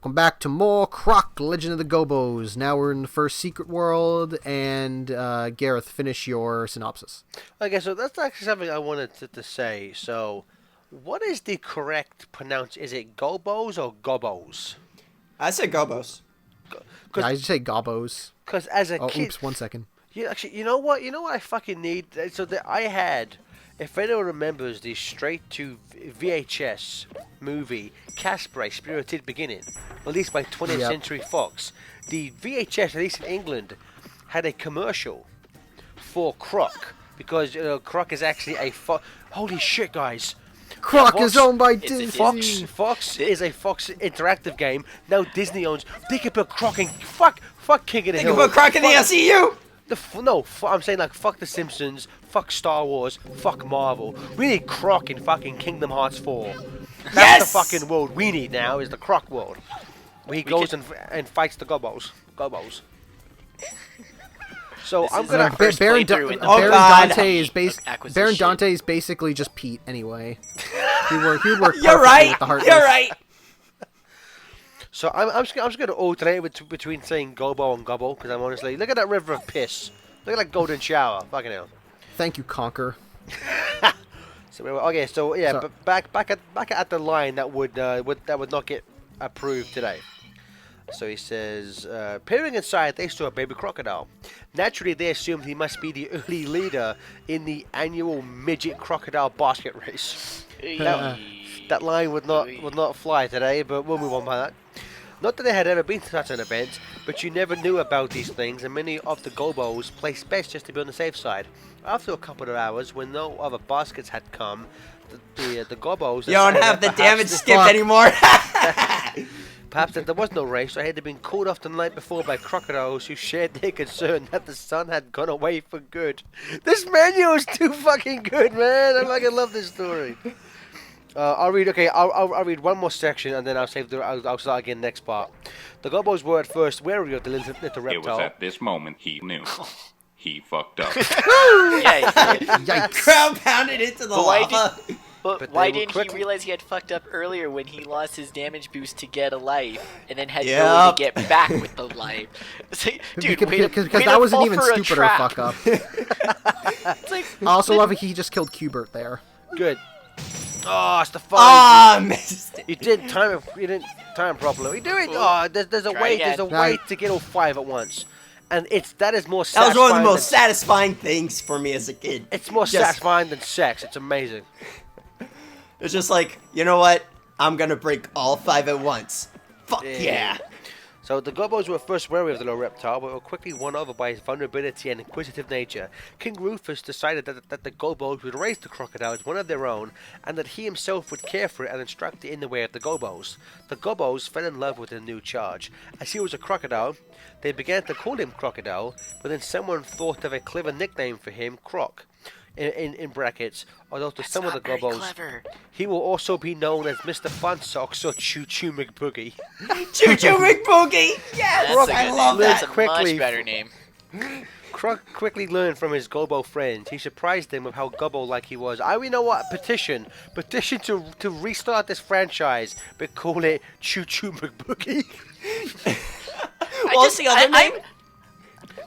Welcome back to more Croc, Legend of the Gobos. Now we're in the first secret world, and Gareth, finish your synopsis. Okay, so that's actually something I wanted to say. So, what is the correct pronounce? Is it Gobos or Gobos? I said Gobos. Yeah, I say Gobos. Because as a kid... Oops, 1 second. Actually, you know what? You know what I fucking need? So I had, if anyone remembers, the straight-to VHS movie, Casper, A Spirited Beginning, released by 20th Century Fox. The VHS, at least in England, had a commercial for Croc, because Croc is actually a fox. Holy shit, guys! Croc is owned by Disney. Fox is a Fox interactive game. Now Disney owns. They could put Croc in. Fuck King of the Hill. They could put Croc in the SCU. I'm saying like fuck The Simpsons, fuck Star Wars, fuck Marvel. We need Croc in fucking Kingdom Hearts 4. That's the fucking world we need now, is the Croc world. Where he goes and fights the Gobos. So I'm gonna Baron Dante is basically just Pete anyway. He would work You're right. With the You're right. So I'm just going to alternate between saying Gobo and Gobble, because I'm honestly... Look at that river of piss. Look at that golden shower. Fucking hell. Thank you, Conker. But back at the line that would not get approved today. So he says, peering inside, they saw a baby crocodile. Naturally, they assumed he must be the early leader in the annual midget crocodile basket race. That line would not fly today, but we'll move on by that. Not that they had ever been to such an event, but you never knew about these things, and many of the Gobos placed bets just to be on the safe side. After a couple of hours, when no other baskets had come, the Gobos... You don't have the damage skipped anymore! Perhaps that there was no race, or had been called off the night before by crocodiles who shared their concern that the sun had gone away for good. This manual is too fucking good, man! I fucking love this story. I'll read one more section, and then I'll start again next part. The Gobos were at first wary of the little reptile. It was at this moment he knew. He fucked up. Yikes. Crowd pounded into the lava. But why didn't he realize he had fucked up earlier when he lost his damage boost to get a life, and then had no way to get back with the life? It's like, dude, because that wasn't even stupider fuck up. It's like, I also love he just killed Cubert there. Good. Oh, it's the fun. Missed it. You didn't time it properly. We do it. Oh, there's a way. There's a way to get all 5 at once, and that is more. That was one of the most satisfying things for me as a kid. It's more satisfying than sex. It's amazing. It's just like, you know what? I'm gonna break all 5 at once. Fuck yeah. So the Gobos were first wary of the little reptile, but were quickly won over by his vulnerability and inquisitive nature. King Rufus decided that the Gobos would raise the crocodile as one of their own, and that he himself would care for it and instruct it in the way of the Gobos. The Gobos fell in love with their new charge. As he was a crocodile, they began to call him Crocodile, but then someone thought of a clever nickname for him, Croc. In brackets, although to some of the Gobos, he will also be known as Mr. Funsocks or Choo Choo McBoogie. Choo Choo McBoogie! Yes! I love that. That's a much better name. Croc quickly learned from his Gobo friends. He surprised them with how Gobo-like he was. We know what? Petition to restart this franchise, but call it Choo Choo McBoogie. What's the other name?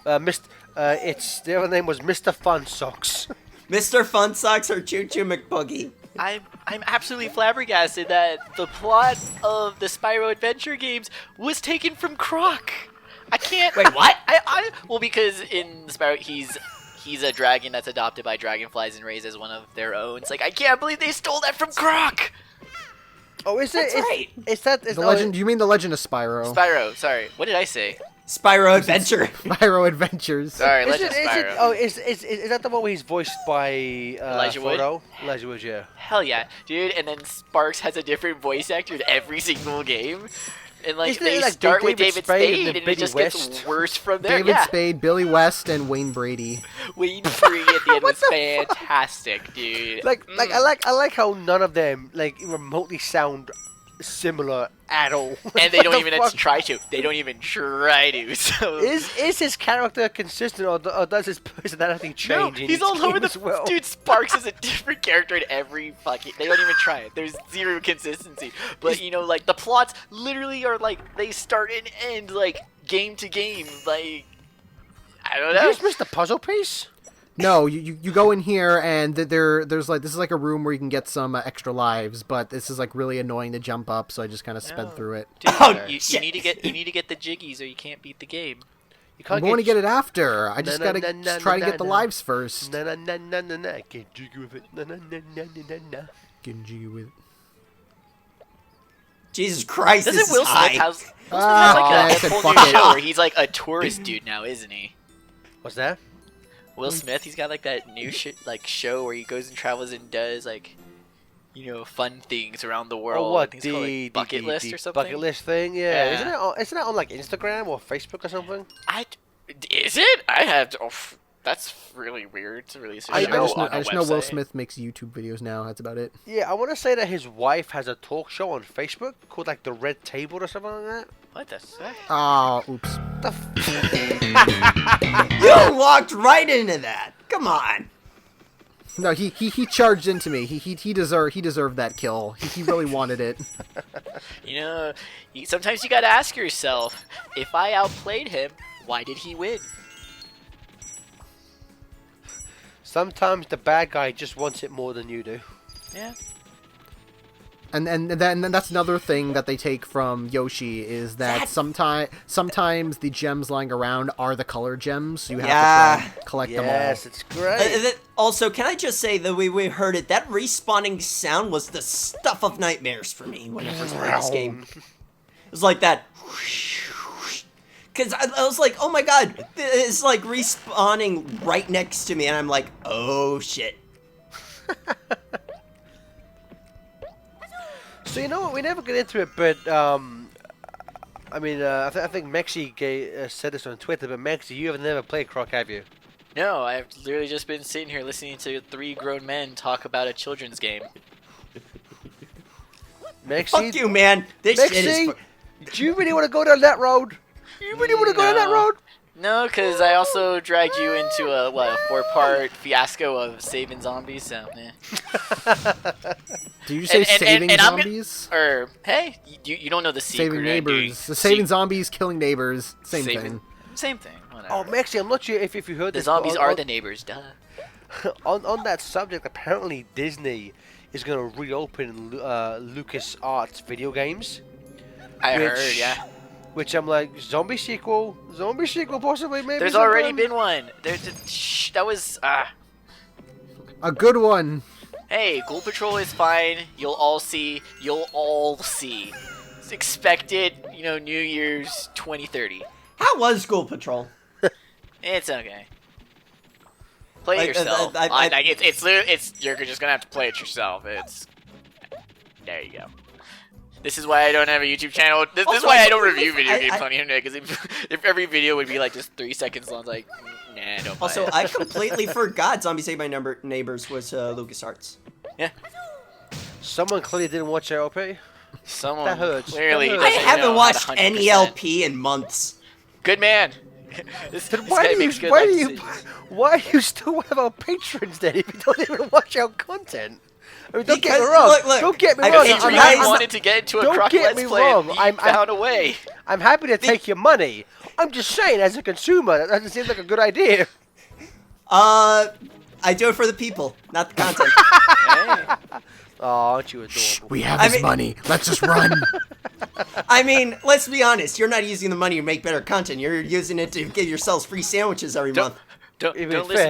The other name was Mr. Funsocks. Mr. Funsocks or Choo Choo McBoogie? I'm absolutely flabbergasted that the plot of the Spyro Adventure games was taken from Croc. I can't. Wait, what? Well, because in Spyro he's a dragon that's adopted by dragonflies and raised as one of their own. It's like, I can't believe they stole that from Croc. Oh, is it? That's right. Is that The legend? You mean the Legend of Spyro? Spyro. Sorry, what did I say? Spyro Adventure. Spyro Adventures. Sorry, Legend of Spyro. Is that the one where he's voiced by Elijah Wood? Elijah Wood, yeah. Hell yeah, dude! And then Sparks has a different voice actor in every single game. And they start with David Spade, and it just gets worse from there. David Spade, Billy West, and Wayne Brady. Wayne Brady at the end was fantastic, dude. I like how none of them remotely sound similar at all. And they don't What even the fuck? try to. They don't even try to. So Is his character consistent, or does his personality no, change? in he's each all over game the as well? dude. Sparks is a different character in every fucking. They don't even try it. There's zero consistency. But you know, like the plots literally are like they start and end like game to game. Like I don't Did you know. just miss the puzzle piece? No, you go in here and there's like this is like a room where you can get some extra lives, but this is like really annoying to jump up, so I just kind of sped No. through it. Dude, Oh, you shit. need to get the jiggies or you can't beat the game. You I'm can't going to get it after. I just gotta na, try to na, get the na. lives first. Na na na na na na. Get jiggy with it. Na na na na na na. Genji with. Jesus Christ, Doesn't this Will is Smith high. have Ah, like I a said whole fuck new it. show where he's like a tourist dude now, isn't he? What's that? Will Smith, he's got like that new like show where he goes and travels and does like, you know, fun things around the world. Oh, what I think it's called, like, bucket list or something. Bucket list thing, yeah. Yeah. Isn't it on like Instagram or Facebook or something? Is it? I have. To, that's really weird. It's really. I know just know, on a I just know Will website. Smith makes YouTube videos now. That's about it. Yeah, I want to say that his wife has a talk show on Facebook called like The Red Table or something like that. What the heck? Oh, oops. You walked right into that. Come on. No, he charged into me. He deserved that kill. He really wanted it. You know, sometimes you gotta ask yourself, if I outplayed him, why did he win? Sometimes the bad guy just wants it more than you do. Yeah. And then that's another thing that they take from Yoshi is that sometimes the gems lying around are the color gems, so you have to try and collect them all. Yes, it's great. Also, can I just say the way we heard it, that respawning sound was the stuff of nightmares for me when I first played this game. It was like that. Because I was like, oh my god, it's like respawning right next to me, and I'm like, oh shit. So you know what? We never get into it, but I mean, I think Mexi said this on Twitter, but Mexi, you have never played Croc, have you? No, I've literally just been sitting here listening to three grown men talk about a children's game. Mexi, Fuck you, man. This shit is... Mexi, do you really want to go down that road? You really want to go down that road? No, because I also dragged you into a 4-part fiasco of saving zombies, so Do you say saving and I'm zombies? hey, you don't know the secret. Saving right, neighbors. dude? Saving zombies, killing neighbors. Same thing. Same thing. Whatever. Oh, Mexi, I'm not sure if you heard the this. zombies on, are on, the neighbors, duh. on that subject, apparently Disney is going to reopen LucasArts video games. I Which- heard, yeah. Which I'm like, zombie sequel possibly, maybe. There's sometime? already been one. That was A good one. Hey, Ghoul Patrol is fine. You'll all see. It's expected, you know, New Year's 2030. How was School Patrol? It's okay. Play Like, it yourself. I- It's you're just gonna have to play it yourself. There you go. This is why I don't have a YouTube channel. This is Also, why I I don't believe- review video I- games I- on the internet. Because if every video would be like just 3 seconds long, it's like, nah, don't buy Also, it. I completely forgot Zombie Saved by Neighbors was LucasArts. Yeah. Someone clearly didn't watch LP. Someone That hurts. clearly That I hurts. doesn't haven't know watched how to any 100%. LP in months. Good man. this Then guy why do makes you good why life do you decisions. why are you still one of our patrons then if you don't even watch our content? I mean, don't get me Because, wrong. look, don't get me I wrong. mean, Patreon I'm- wanted to get into a don't Croc get Let's me Play. wrong, And I'm- he found a way. I'm happy to take your money. I'm just saying, as a consumer, that doesn't seem like a good idea. I do it for the people, not the content. Hey. Oh, aren't you adorable? We have I his mean- money. Let's just run. I mean, let's be honest. You're not using the money to make better content. You're using it to give yourselves free sandwiches every month. Don't Even don't fair.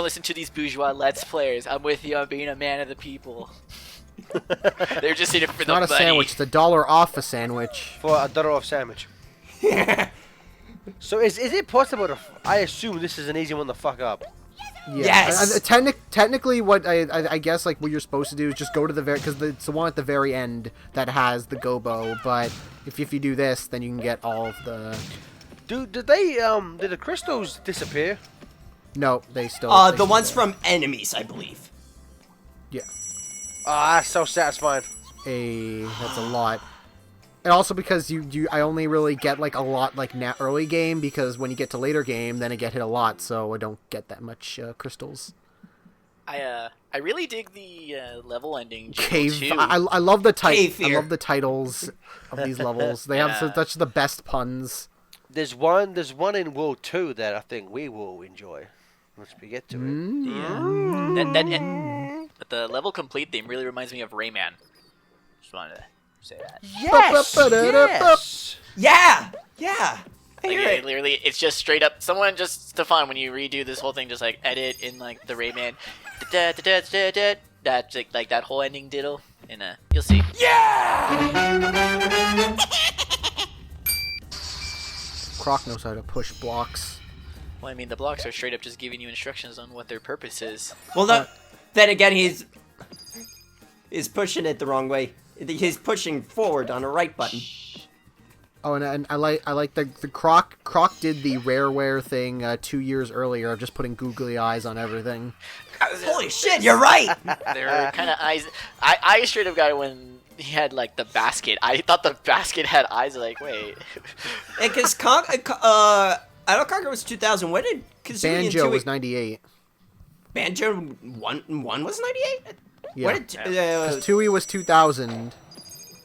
listen to these bourgeois Let's Players. I'm with you on being a man of the people. They're just in it for the Not a money. sandwich. It's $1 off a sandwich. For a $1 off sandwich. So is it possible to? I assume this is an easy one to fuck up. Yeah. Yes! Technically, what I guess like what you're supposed to do is just go to the very because it's the one at the very end that has the Gobo. But if you do this, then you can get all of the. Did did the crystals disappear? No, they still. they The still ones are. from enemies, I believe. Yeah. Ah, that's so satisfying. That's a lot. And also because I only really get like a lot like early game, because when you get to later game, then I get hit a lot, so I don't get that much crystals. I really dig the level ending jingle Cave. too. I love the Cave I fear. love the titles of these levels. They have such the best puns. There's one in World 2 that I think we will enjoy once we get to it. But the level complete theme really reminds me of Rayman. Just wanted to say that. Yes! Yes! Yeah! Yeah! I Like, hear it. literally, it's just straight up. Someone just Stefan, when you redo this whole thing, just like edit in like the Rayman, that like that whole ending diddle, and you'll see. Croc knows how to push blocks. Well, I mean, the blocks are straight up just giving you instructions on what their purpose is. Well, then again, he's pushing it the wrong way. He's pushing forward on a right button. Oh, and I like the Croc did the Rareware thing 2 years earlier of just putting googly eyes on everything. Holy shit, you're right! They're kind of eyes. I straight up got it when he had like the basket. I thought the basket had eyes. Like, wait. Because I don't Conquer was 2000. When did Kazooie and Banjo Tooie... was 98. Banjo 1 was 98? Yeah. When did, Because Tui was 2000.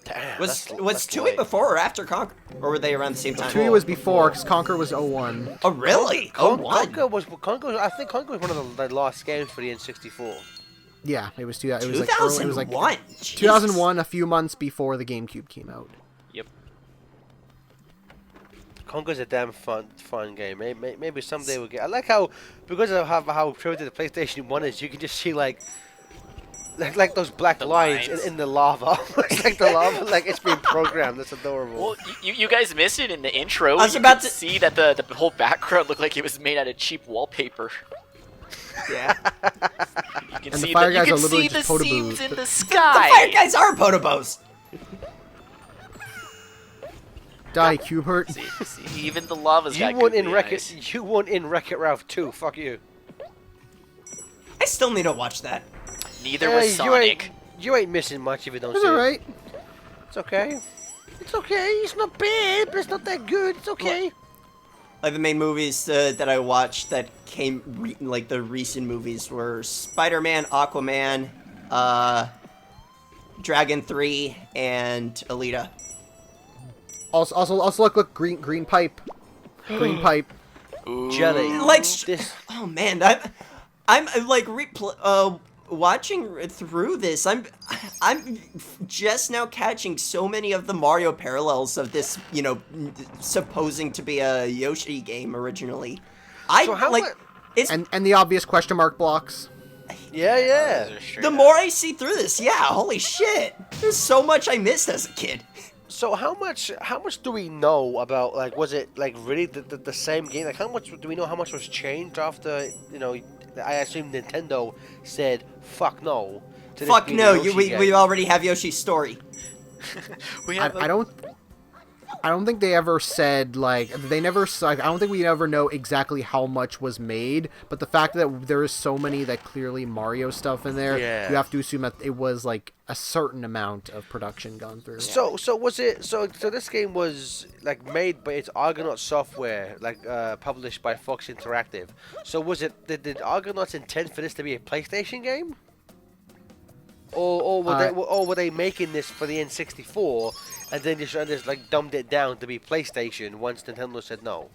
Damn, was that's Tooie late. before or after Conquer? Or were they around the same time? Tui was before, because Conquer was 01. Oh, really? Conquer was I think Conquer was one of the last games for the N64. Yeah, it was 2000. It was 2001. it was like Jesus. 2001, a few months before the GameCube came out. Yep. Conker's a damn fun game. Maybe someday we'll get. I like how, because of how primitive the PlayStation 1 is, you can just see like those black The lines lines. in the lava. It's like the lava, like it's being programmed. That's adorable. Well, you guys missed it in the intro. I was You about could to- see that the whole background looked like it was made out of cheap wallpaper. Yeah. You can And the see fire you guys can are literally see the just Potobos. seams in the The sky. Fire Guys are Potobos! Die, Cubert. See, even the lava's You got won in googly Wreck-It. eyes. You won in Wreck-It Ralph 2. Fuck you. I still need to watch that. Neither was Sonic. You ain't missing much if you don't It's see it. alright. It's okay. It's okay. It's not bad, but it's not that good. It's okay. Like the main movies that I watched that came, like the recent movies were Spider-Man, Aquaman, Dragon 3, and Alita. Also look, green pipe. Green pipe. Jelly. Like, This. oh man, I'm like watching through this. I'm just now catching so many of the Mario parallels of this, supposing to be a Yoshi game originally. So how like mu- it's And the obvious question mark blocks. Yeah. Those are straight the up. more I see through this, yeah, holy shit. There's so much I missed as a kid. So how much do we know about, like, was it like really the same game? Like, how much do we know how much was changed after, I assume Nintendo said fuck no to this Fuck being no, a Yoshi we game. already have Yoshi's story. We I, have I don't think they ever said, like, they never, like, I don't think we ever know exactly how much was made, but the fact that there is so many that clearly Mario stuff in there, Yeah. you have to assume that it was, like, a certain amount of production gone through. So was it so this game was like made by it's Argonaut Software, like published by Fox Interactive. So was it did Argonauts intend for this to be a PlayStation game? Or were they making this for the N64 and then just like dumbed it down to be PlayStation once Nintendo said no?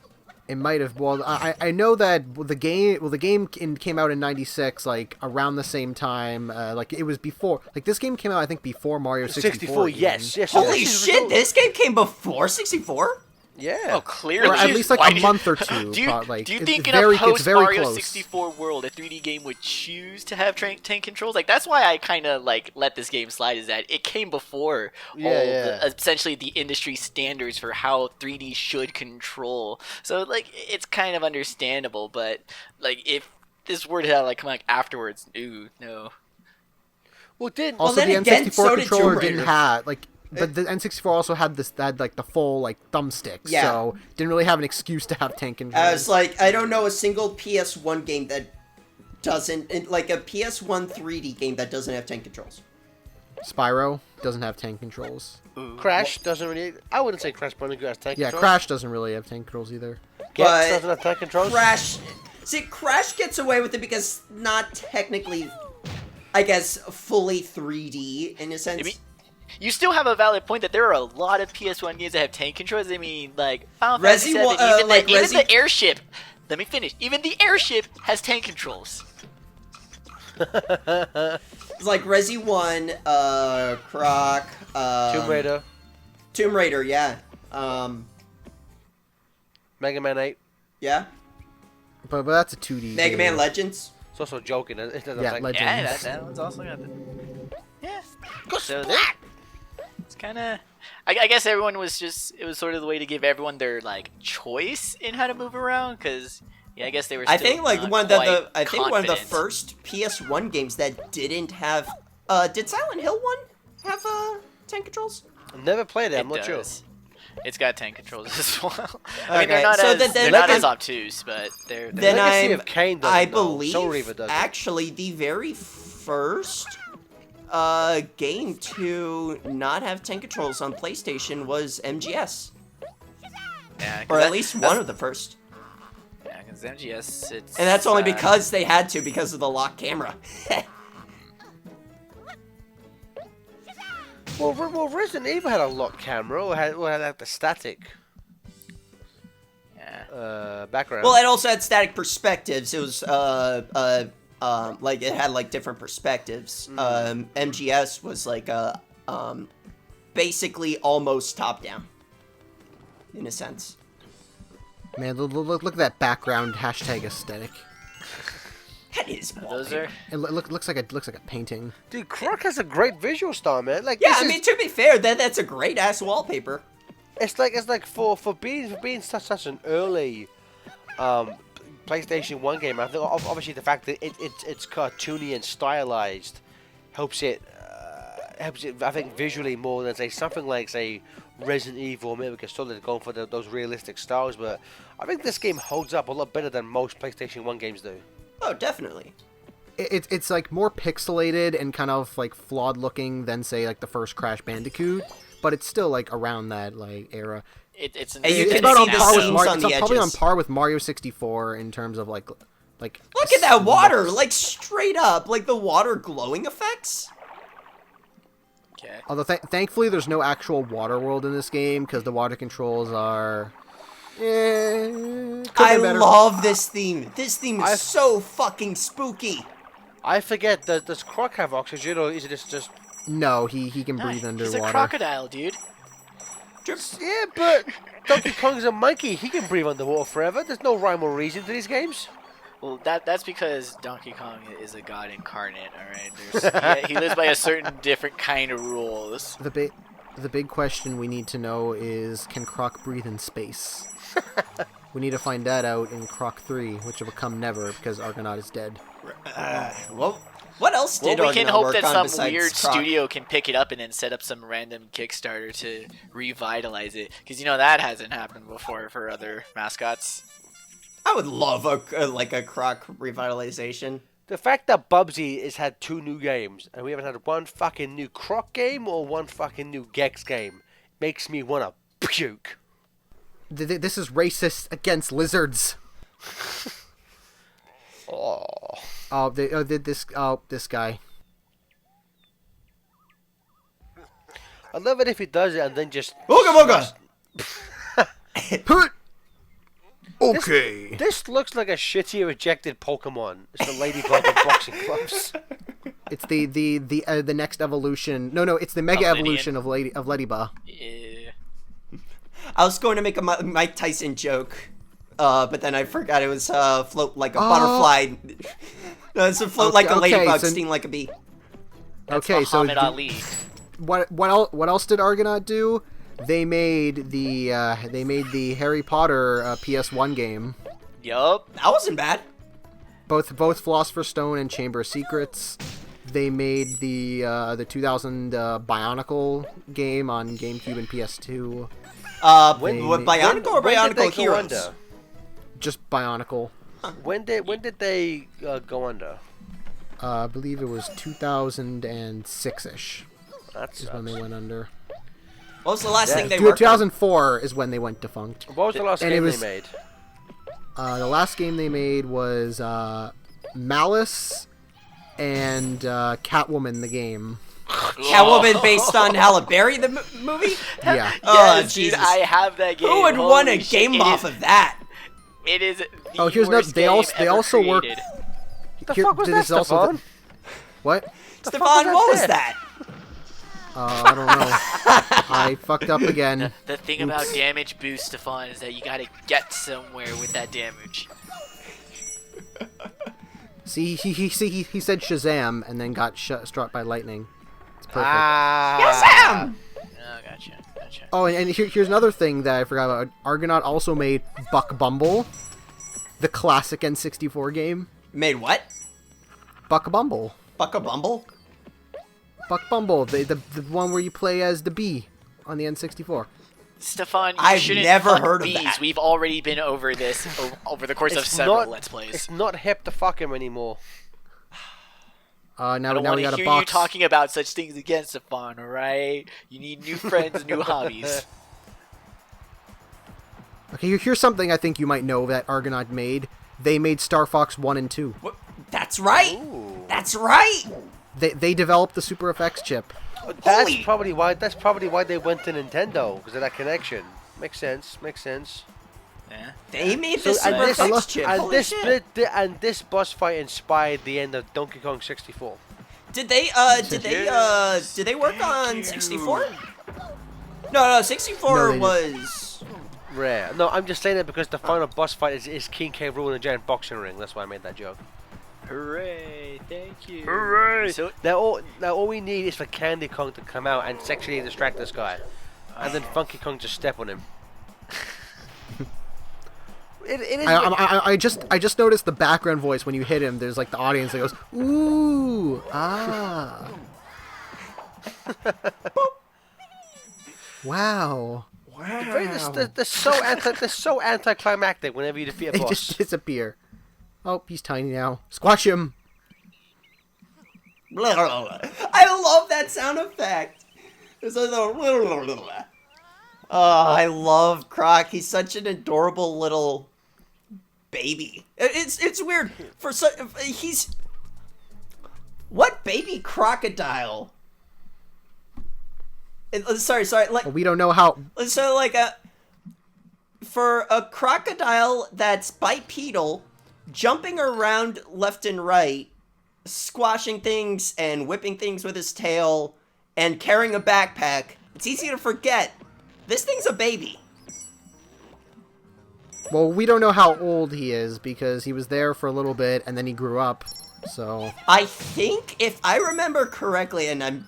It might have. Well, I know that the game came out in '96, like around the same time. Like it was before. Like this game came out, I think, before Mario 64. Yes. Holy shit, this game came before 64? Yeah. Oh, clearly. Or at least like Why a month or two. Do you, like, do you it's think in very, a post it's very Mario close. 64 world, a 3D game would choose to have tank controls? Like that's why I kind of like let this game slide. Is that it came before essentially the industry standards for how 3D should control. So like it's kind of understandable, but like if this were to like come out afterwards, ooh no. Well, did Also, then the again, N64 so did controller Tomb didn't Raider. have like. But the N64 also had like the full like thumbsticks, Yeah. so didn't really have an excuse to have tank controls. It's like, I don't know a single PS1 game that doesn't, like a PS1 3D game that doesn't have tank controls. Spyro doesn't have tank controls. Crash doesn't really. I wouldn't say Crash Bandicoot has tank Yeah, controls. Crash doesn't really have tank controls either. Gex But doesn't have tank controls. Crash. See, Crash gets away with it because not technically, I guess, fully 3D in a sense. I mean, you still have a valid point that there are a lot of PS1 games that have tank controls. I mean, like Final Fantasy VII, even the airship. Let me finish. Even the airship has tank controls. It's like Resi 1, Croc, Tomb Raider, Tomb Raider, yeah. Mega Man 8. Yeah. But that's a 2D. Mega Man game. Legends. It's also joking. It doesn't Yeah, have Legends. Yeah, that one's also got the. Yeah. So that it's kind of. I guess everyone was just. It was sort of the way to give everyone their like choice in how to move around, because yeah, I guess they were. Still I think like not one of the quite I think one of the confident. first PS1 games that didn't have. Did Silent Hill 1 have tank controls? Never played it. I'm It not sure. does. It's got tank controls as well. I mean, Okay, they're not so as then- they're not then- as obtuse, but they're Then Legacy I'm, of Kain doesn't, I though. believe Soul Reaver doesn't. actually the very first game to not have tank controls on PlayStation was MGS, yeah, or at least one of the first. Yeah, because MGS, it's And that's only because they had to because of the lock camera. Well, Resident Evil had a lock camera, or had like the static yeah. background. Well, it also had static perspectives. It was like it had like different perspectives. MGS was like basically almost top down, in a sense. Man, look at that background hashtag aesthetic. That is Those wallpaper. are. It looks like a painting. Dude, Croc has a great visual style, man. Like, Yeah, this I is- mean to be fair, that's a great ass wallpaper. it's like for being such an early PlayStation 1 game. I think obviously the fact that it's cartoony and stylized helps it I think visually more than say something like say Resident Evil or maybe Solid going for those realistic styles. But I think this game holds up a lot better than most PlayStation 1 games do. Oh, definitely. It's like more pixelated and kind of like flawed looking than say like the first Crash Bandicoot, but it's still like around that like era. It's And you It's can about see on the par with seams Mario. on It's the probably on edges. par with Mario 64 in terms of like. Look at that water, like straight up, like the water glowing effects. okay. Although thankfully there's no actual water world in this game because the water controls are. I love this theme. This theme is so fucking spooky. I forget, does Croc have oxygen or is it just... No, he can breathe He's underwater. a crocodile, dude. Yeah, but Donkey Kong's a monkey. He can breathe underwater forever. There's no rhyme or reason to these games. Well, that's because Donkey Kong is a god incarnate. All right, he lives by a certain different kind of rules. The big question we need to know is, can Croc breathe in space? We need to find that out in Croc 3, which will come never because Argonaut is dead. Well, what else Well, did we Argonaut can hope work that on some besides weird Croc? studio can pick it up and then set up some random Kickstarter to revitalize it, because you know that hasn't happened before for other mascots. I would love a Croc revitalization. The fact that Bubsy has had 2 new games and we haven't had one fucking new Croc game or one fucking new Gex game makes me want to puke. This is racist against lizards. Oh. This guy. I love it if he does it and then just... Ooga booga! Okay. This looks like a shitty rejected Pokemon. It's the Ladybug of boxing gloves. It's the next evolution. No, it's the mega Of evolution of Ladybug. Yeah. I was going to make a Mike Tyson joke, but then I forgot it was float like a butterfly. No, it's a float like a Okay, ladybug, so- sting like a bee. That's Okay, so Muhammad Ali. what else did Argonaut do? They made the Harry Potter PS1 game. Yup. That wasn't bad. Both Philosopher's Stone and Chamber of Secrets. They made the 2000 Bionicle game on GameCube and PS2. What Bionicle or When did they Bionicle go Heroes? under? Just Bionicle. When did they go under? I believe it was 2006-ish. That is when they sucks. went under. What was the last thing they Dude, worked on? 2004 is when they went defunct. What was the last And game it was- they made? The last game they made was Malice and Catwoman the game. Catwoman based on Halle Berry, the movie? Yeah. Oh, Yes, dude, Jesus. I have that game. Who would want a Holy shit, game it off is- of that? It is the Oh, here's another- worst they game also- they ever also work- created. The Here- fuck was this that, is also the- Stefan? What? Stefan, was what was that? that? I don't know. I fucked up again. The thing about damage boost, Stefan, is that you gotta get somewhere with that damage. See, he said Shazam and then got struck by lightning. It's perfect. Ah. Oh, gotcha. Oh, and here's another thing that I forgot about. Argonaut also made Buck Bumble, the classic N64 game. Made what? Buck Bumble. Buck a Bumble? Buck Bumble, the one where you play as the bee on the N64. Stefan, you I've shouldn't never fuck heard of bees. that. We've already been over this over the course of several Let's Plays. It's not hip to fuck him anymore. Now, I don't now we want got to a hear box. you talking about such things again, Stefan, alright? You need new friends, new hobbies. Okay, here's something I think you might know that Argonaut made. They made Star Fox 1 and 2. What? That's right! Ooh. That's right! They developed the Super FX chip. That's Holy- probably why they went to Nintendo, because of that connection. Makes sense. Yeah. They made So the Super and this, FX chip. and Holy this shit. and this boss fight inspired the end of Donkey Kong 64. Did they work on 64? No, 64 No, they was... Rare. No, I'm just saying that because the final boss fight is King K. Rool in a giant boxing ring. That's why I made that joke. Hooray, thank you. Hooray! So, Now all we need is for Candy Kong to come out and sexually distract this guy, and then Funky Kong just step on him. It is. I just noticed the background voice when you hit him. There's like the audience that goes, ooh, ah. Wow. They're so anticlimactic whenever you defeat a They boss. just disappear. Oh, he's tiny now. Squash him. I love that sound effect. It's like the... Oh, I love Croc. He's such an adorable little baby. It's weird for he's what baby crocodile? Sorry, like Well, we don't know how. so like for a crocodile that's bipedal, jumping around left and right, squashing things and whipping things with his tail, and carrying a backpack, it's easy to forget. This thing's a baby. Well, we don't know how old he is because he was there for a little bit and then he grew up. So I think, if I remember correctly, and I'm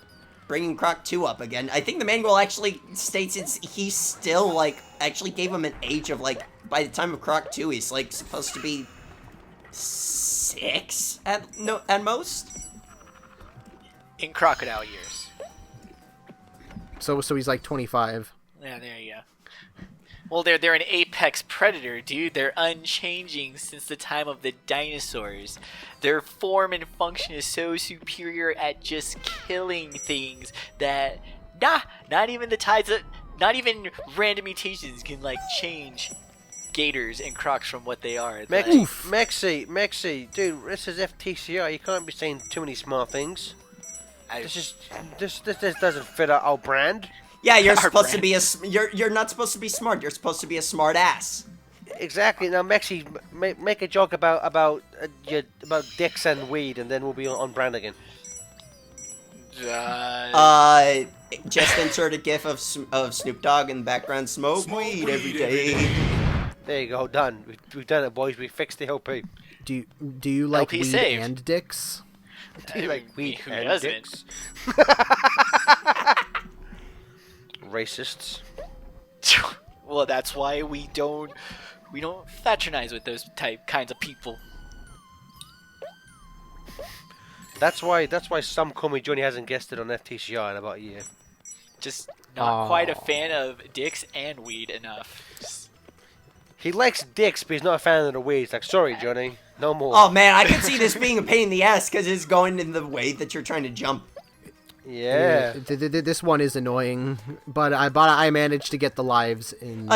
bringing Croc 2 up again, I think the manual actually states he's still, like, actually gave him an age of, like, by the time of Croc 2, he's, like, supposed to be 6 at most? in crocodile years. so he's like 25. Yeah, there you go. Well, they're an apex predator, dude. They're unchanging since the time of the dinosaurs. Their form and function is so superior at just killing things that not even the tides of, not even random mutations can like change gators and crocs from what they are. Like, Mexi, dude, this is FTCR. You can't be saying too many smart things. This doesn't fit our brand. Yeah, you're Our supposed to brand. be you're not supposed to be smart. You're supposed to be a smart ass. Exactly. Now, Mexi, make a joke about dicks and weed, and then we'll be on brand again. Just insert a gif of Snoop Dogg in the background. Smoke weed every day. There you go. Done. We've done it, boys. We fixed the OP. Do you like LP weed saved. and dicks? Do you like weed who and doesn't? dicks? Racists. Well, that's why we don't fraternize with those kinds of people. That's why some call me Johnny hasn't guested on FTCR in about a year. Just not quite a Aw. fan of dicks and weed enough. He likes dicks, but he's not a fan of the weed. He's like, sorry, Johnny, no more. Oh man, I could see this being a pain in the ass because it's going in the way that you're trying to jump. Yeah. This one is annoying, but I managed to get the lives in.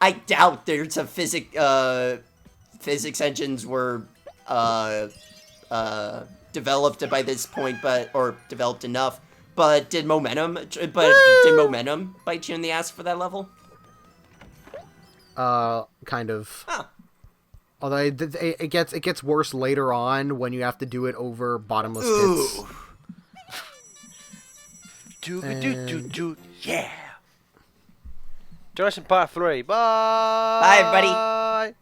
I doubt there's a physics engines were developed by this point, or developed enough. But did momentum bite you in the ass for that level? Kind of. Huh. Although it gets worse later on when you have to do it over bottomless Ooh. Do. Yeah. Join us in part 3. Bye. Bye, everybody.